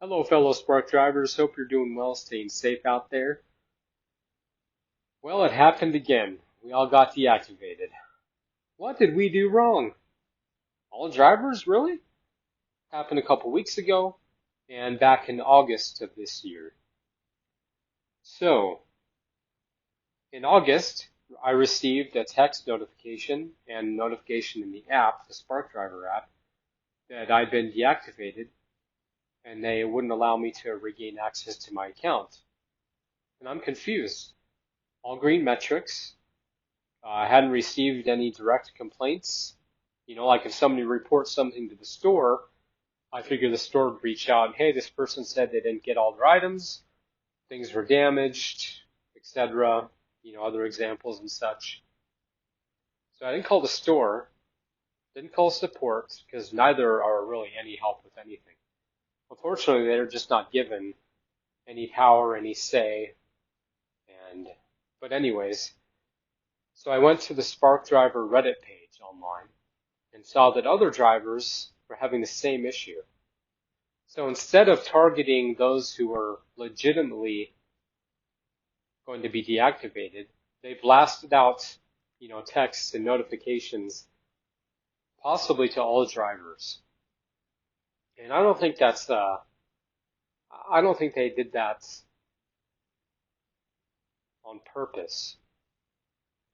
Hello, fellow Spark drivers. Hope you're doing well, staying safe out there. Well, it happened again. We all got deactivated. What did we do wrong? All drivers, really? Happened a couple weeks ago and back in August of this year. So, in August, I received a text notification and notification in the app, the Spark Driver app, that I'd been deactivated and they wouldn't allow me to regain access to my account. And I'm confused. All green metrics. I hadn't received any direct complaints. Like if somebody reports something to the store, I figure the store would reach out and, hey, this person said they didn't get all their items, things were damaged, etc. Other examples and such. So I didn't call the store, didn't call support, because neither are really any help with anything. Unfortunately, they're just not given any power, any say. But anyways, so I went to the Spark Driver Reddit page online and saw that other drivers were having the same issue. So instead of targeting those who were legitimately going to be deactivated, they blasted out, texts and notifications, possibly to all drivers. And I don't think they did that on purpose.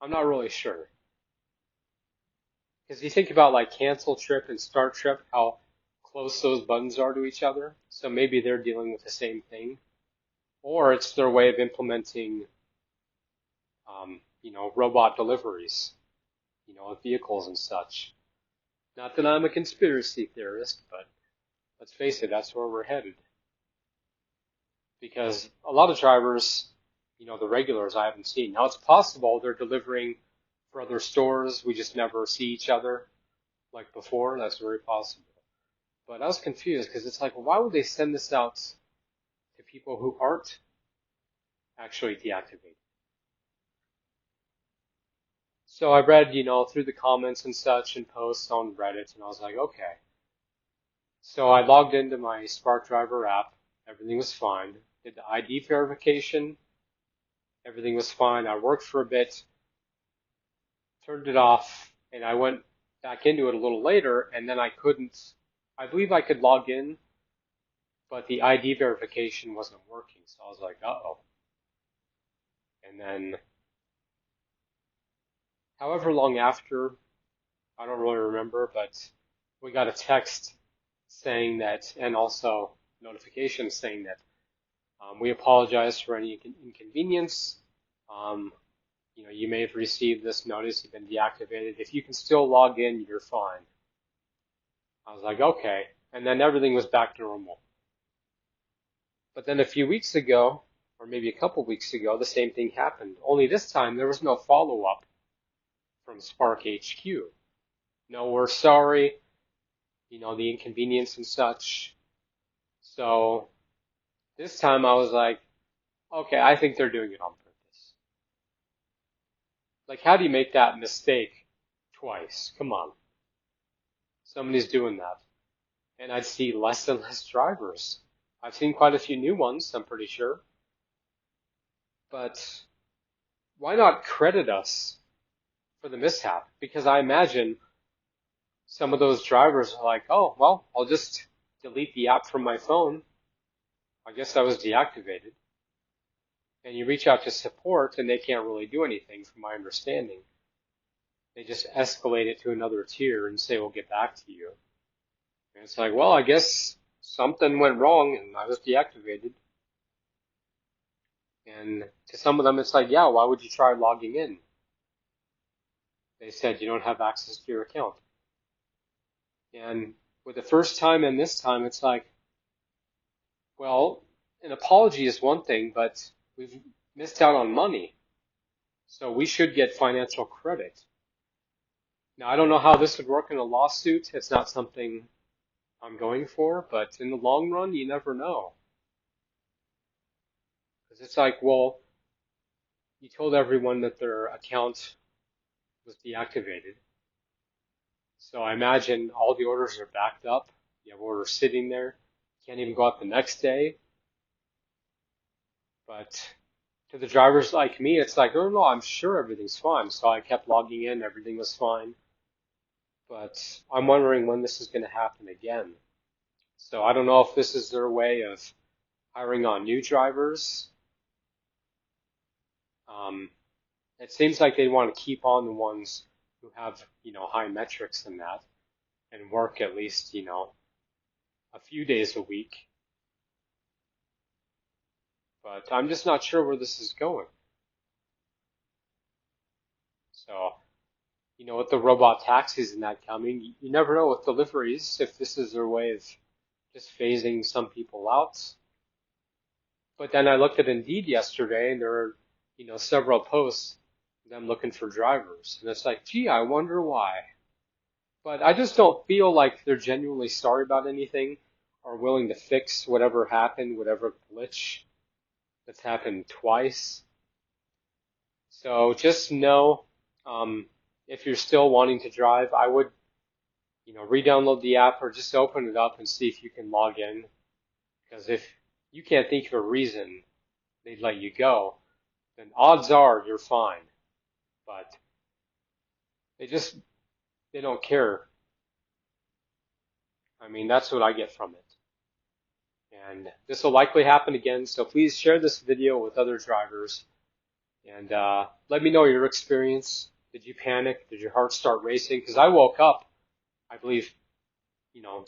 I'm not really sure. Because you think about like cancel trip and start trip, how close those buttons are to each other. So maybe they're dealing with the same thing. Or it's their way of implementing, robot deliveries, of vehicles and such. Not that I'm a conspiracy theorist, but let's face it, that's where we're headed. Because a lot of drivers, the regulars I haven't seen. Now it's possible they're delivering for other stores. We just never see each other like before. That's very possible. But I was confused because it's like, well, why would they send this out to people who aren't actually deactivated? So I read, through the comments and such and posts on Reddit, and I was like, okay. So I logged into my Spark Driver app. Everything was fine. Did the ID verification. Everything was fine. I worked for a bit, turned it off, and I went back into it a little later, and then I believe I could log in, but the ID verification wasn't working. So I was like, uh-oh. And then, however long after, I don't really remember, but we got a text saying that, and also notification saying that we apologize for any inconvenience. You may have received this notice, you've been deactivated. If you can still log in, you're fine. I was like, okay. And then everything was back to normal. But then a few weeks ago, or maybe a couple weeks ago, the same thing happened. Only this time, there was no follow-up from Spark HQ. No, we're sorry, the inconvenience and such. So this time I was like, okay, I think they're doing it on purpose. Like, how do you make that mistake twice? Come on. Somebody's doing that. And I'd see less and less drivers. I've seen quite a few new ones, I'm pretty sure. But why not credit us for the mishap? Because I imagine some of those drivers are like, oh, well, I'll just delete the app from my phone. I guess I was deactivated. And you reach out to support and they can't really do anything from my understanding. They just escalate it to another tier and say, we'll get back to you. And it's like, well, I guess something went wrong and I was deactivated. And to some of them, it's like, yeah, why would you try logging in? They said you don't have access to your account. And with the first time and this time, it's like, well, an apology is one thing, but we've missed out on money. So we should get financial credit. Now, I don't know how this would work in a lawsuit. It's not something I'm going for, but in the long run, you never know. Because it's like, well, you told everyone that their account was deactivated. So I imagine all the orders are backed up. You have orders sitting there. can't even go out the next day. But to the drivers like me, it's like, oh no, I'm sure everything's fine. So I kept logging in, everything was fine. But I'm wondering when this is going to happen again. So I don't know if this is their way of hiring on new drivers. It seems like they want to keep on the ones who have, high metrics in that and work at least, a few days a week. But I'm just not sure where this is going. So, with the robot taxis and that coming, you never know with deliveries if this is their way of just phasing some people out. But then I looked at Indeed yesterday and there were, several posts of them looking for drivers. And it's like, gee, I wonder why. But I just don't feel like they're genuinely sorry about anything or willing to fix whatever happened, whatever glitch that's happened twice. So just know, if you're still wanting to drive, I would, re-download the app or just open it up and see if you can log in. Because if you can't think of a reason they'd let you go, then odds are you're fine. But they don't care. I mean, that's what I get from it. And this will likely happen again, so please share this video with other drivers. And let me know your experience. Did you panic? Did your heart start racing? Because I woke up, I believe,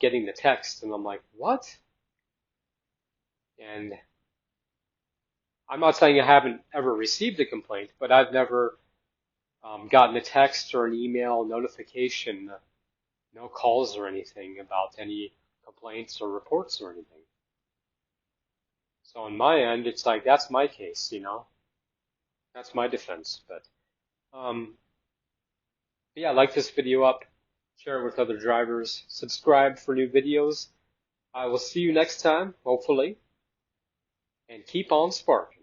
getting the text, and I'm like, what? And I'm not saying I haven't ever received a complaint, but I've never gotten a text or an email notification, no calls or anything about any complaints or reports or anything. So on my end, it's like, that's my case, that's my defense. But yeah, like this video up, share it with other drivers, subscribe for new videos. I will see you next time, hopefully, and keep on sparking.